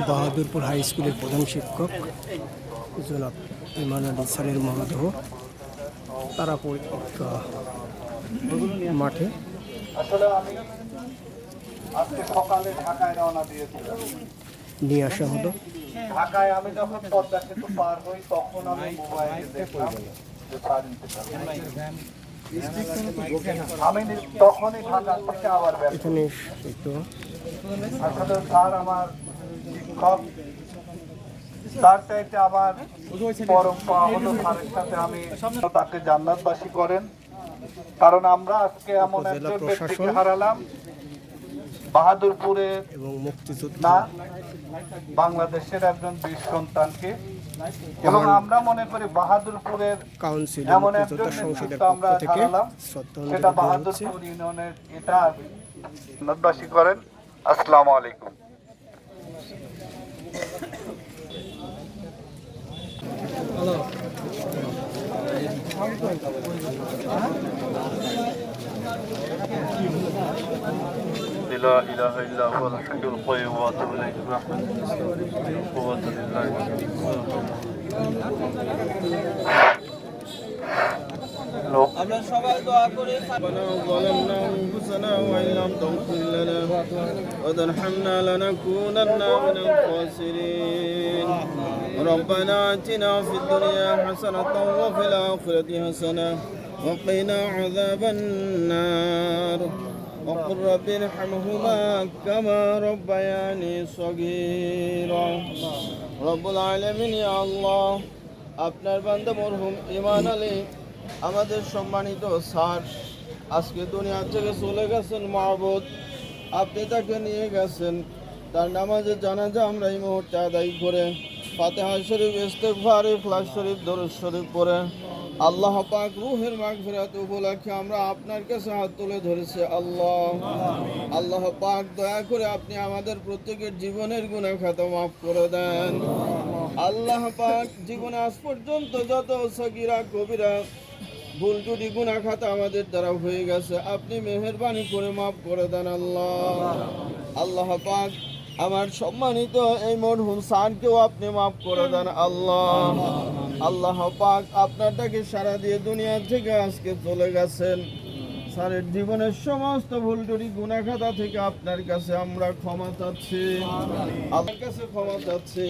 Bahadurpur high স্কুলের প্রধান শিক্ষক জনাব ইমান আলী স্যারের মরদেহ তারা পরীক্ষা মাঠে আসলে আমি আজকে সকালে ঢাকায় রওনা দিয়েছিলাম। নিয়ে আসা হলো। ঢাকায় আমি যখন পদ্মা সেতু পার হই তখন আমি মোবাইলে দেখলাম যে স্যার ইন্তেকাল করেছেন। আমি তখনই ঢাকা থেকে আবার এখানে একটু আসলে স্যার আমার শিক্ষক, তার চাইতে আমার পরম পাওয়া হলো স্যারের সাথে আমি তাকে জান্নাতবাসী করেন। কারণ আমরা আজকে এমন একজন ব্যক্তিকে হারালাম, বাহাদুরপুরের এবং মুক্তিযোদ্ধা না বাংলাদেশের একজন বীর সন্তানকে, এবং আমরা মনে করি বাহাদুরপুরের কাউন্সিল এমন একজন মুক্তিযোদ্ধা সংসদের নেতৃত্ব পক্ষ আমরা থেকে হারালাম, সেটা বাহাদুরপুর ইউনিয়নের এটা জান্নাতবাসী করেন। আসসালামু আলাইকুম। لا إله إلا هو الحي القيوم وأتوب إليه قوة لله. আমরা সবাই দোয়া করে ظلمنا أنفسنا وإن لم تغفر لنا وترحمنا لنكونن من الخاسرين. ربنا آتنا في الدنيا حسنة وفي الآخرة حسنة وقنا عذاب النار وقل رب ارحمهما كما ربياني صغيرا. رب العالمين يا الله আপনার বান্দা মরহুম ইমান আলী আমাদের সম্মানিত স্যার আজকে দুনিয়া থেকে চলে গেছেন। মাহবুদ আপনি তাকে নিয়ে গেছেন, তার নামাজে জানাজা আমরা এই মুহূর্তে আদায় করে ফাতিহা শরীফ, ইস্তেগফার, ইখলাস শরীফ, দরুদ শরীফ পড়ে আল্লাহ পাক রূহের মাগফিরাত উপলক্ষে আমরা আপনার কাছে হাত তুলে ধরেছি। আল্লাহ পাক দয়া করে আপনি আমাদের প্রত্যেকের জীবনের গুনাহ খাতা মাফ করে দেন। আল্লাহ পাক জীবনে আজ পর্যন্ত যত সগীরা কবিরা ভুল ত্রুটি গুনাহ খাতা আমাদের দ্বারা হয়ে গেছে আপনি মেহেরবানি করে মাফ করে দেন। আল্লাহ পাক আমার সম্মানিত এই মরহুম স্যারকেও আপনি মাফ করে দেন। আল্লাহ পাক আপনারটাকে সারা দিয়ে দুনিয়া থেকে আজকে চলে গেছেন। স্যারের জীবনের সমস্ত ভুল ত্রুটি গুনাহ খাতা থেকে আপনার কাছে আমরা ক্ষমা চাচ্ছি, আপনার কাছে ক্ষমা চাচ্ছি।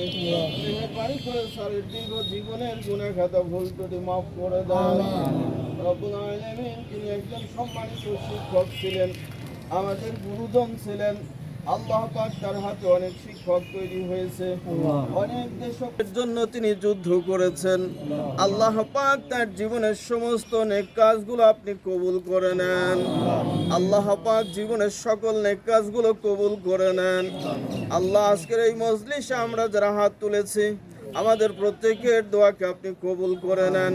মেহেরবানি করে স্যারের দীর্ঘ জীবনের গুনাহ খাতা ভুল ত্রুটি মাফ করে দেন। রব্বুল আলামিন তিনি একজন সম্মানিত শিক্ষক ছিলেন, আমাদের গুরুজন ছিলেন। আল্লাহ পাক তার হাতে অনেক শিক্ষক তৈরি হয়েছে, অনেক দেশের জন্য তিনি যুদ্ধ করেছেন। আল্লাহ পাক তার জীবনের সমস্ত নেক কাজগুলো আপনি কবুল করে নেন। আল্লাহ পাক জীবনের সকল নেক কাজগুলো কবুল করে নেন। আল্লাহ আজকের এই মজলিসে আমরা যারা হাত তুলেছি আমাদের প্রত্যেকের দোয়াকে আপনি কবুল করে নেন।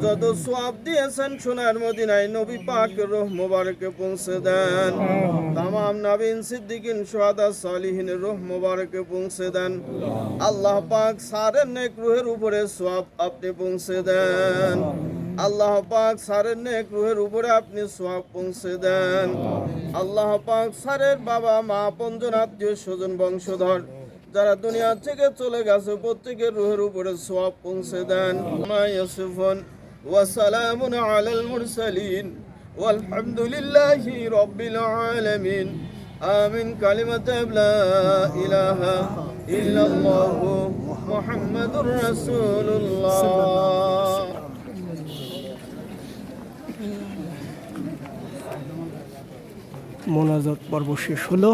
যত সওয়াব দিয়েছেন সোনার মদিনায় নবী পাকের রূহ মোবারকে পৌঁছে দেন। তামাম নবীন সিদ্দিকিন শুহাদা সালিহিনের রূহ মোবারকে পৌঁছে দেন। আল্লাহ পাক সারের নেক রূহের উপরে সওয়াব আপনি পৌঁছে দেন। আল্লাহ পাক সারের নেক রূহের উপরে আপনি সওয়াব পৌঁছে দেন। আল্লাহ পাক সারের বাবা মা আপনজন আত্মীয় স্বজন বংশধর যারা দুনিয়া থেকে চলে গেছে প্রত্যেকের রূহের উপরে সওয়াব পৌঁছে দেন। মা ইয়াসিফুন ওয়া সালামুন আলাল মুরসালিন ওয়ালহামদুলিল্লাহি রাব্বিল আলামিন। আমিন। কালিমাতু লা ইলাহা ইল্লাল্লাহু মুহাম্মাদুর রাসূলুল্লাহ। মোনাজাত পর্ব শেষ হলো।